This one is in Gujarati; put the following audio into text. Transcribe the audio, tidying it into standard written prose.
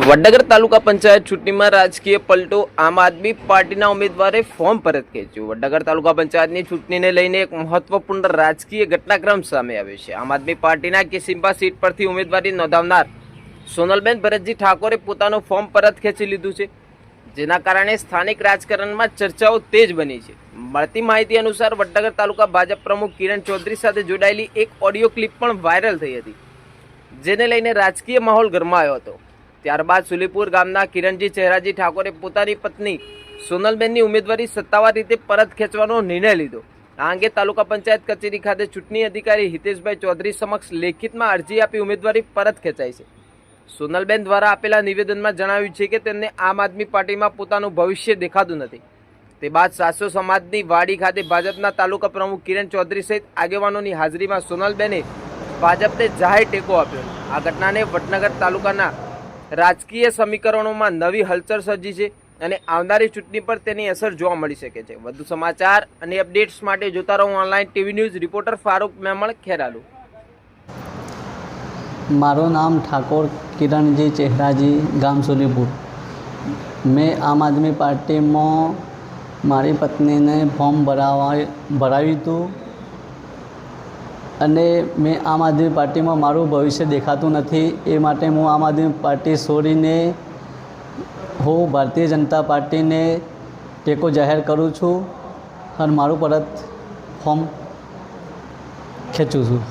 વડનગર તાલુકા પંચાયત ચૂંટણીમાં રાજકીય પલટો, આમ આદમી પાર્ટીના ઉમેદવારે ફોર્મ પરત ખેંચ્યું। વડનગર તાલુકા પંચાયતની ચૂંટણીને લઈને એક મહત્વપૂર્ણ રાજકીય ઘટનાક્રમ સામે આવ્યો છે। આમ આદમી પાર્ટીના કેસિમ્બા સીટ પરથી ઉમેદવારી નોંધાવનાર સોનલબેન ભરતજી ઠાકોરે પોતાનું ફોર્મ પરત ખેંચી લીધું છે, જેના કારણે સ્થાનિક રાજકારણમાં ચર્ચાઓ તેજ બની છે। મળતી માહિતી અનુસાર વડનગર તાલુકા ભાજપ પ્રમુખ કિરણ ચૌધરી સાથે જોડાયેલી એક ઓડિયો ક્લિપ પણ વાયરલ થઈ હતી, જેને લઈને રાજકીય માહોલ ગરમાયો હતો। ત્યારબાદ સુલીપુર ગામના કિરણજી ચહેરાજી ઠાકોરે પોતાની પત્ની સોનલબેનની ઉમેદવારી સત્તાવાર રીતે પરત ખેંચવાનો નિર્ણય લીધો। આ અંગે તાલુકા પંચાયત કચેરી ખાતે ચૂંટણી અધિકારી હિતેશભાઈ ચૌધરી સમક્ષ લેખિતમાં અરજી આપી ઉમેદવારી પરત ખેંચાઈ છે। સોનલબેન દ્વારા આપેલા નિવેદનમાં જણાવ્યું છે કે તેમને આમ આદમી પાર્ટીમાં પોતાનું ભવિષ્ય દેખાતું નથી। તે બાદ સાસો સમાજની વાડી ખાતે ભાજપના તાલુકા પ્રમુખ કિરણ ચૌધરી સહિત આગેવાનોની હાજરીમાં સોનલબેને ભાજપને જાહેર ટેકો આપ્યો। આ ઘટનાને વડનગર તાલુકાના રાજકીય સમીકરણોમાં નવી હલચલ સર્જી છે અને આવનારી ચૂંટણી પર તેની અસર જોવા મળી શકે છે। વધુ સમાચાર અને અપડેટ્સ માટે જોતા રહો online TV news. Reporter Farooq Memon, Kheralu. મારું નામ ઠાકોર કિરણજી ચહેરાજી, ગામ સુલીપુર। મેં આમ આદમી પાર્ટીમાં મારી પત્નીને ફોર્મ ભરાવ્યું હતું અને મેં આમ આદમી પાર્ટીમાં મારું ભવિષ્ય દેખાતું નથી, એ માટે હું આમ આદમી પાર્ટી છોડીને હું ભારતીય જનતા પાર્ટીને ટેકો જાહેર કરું છું અને મારું પરત ફોર્મ ખેંચું છું।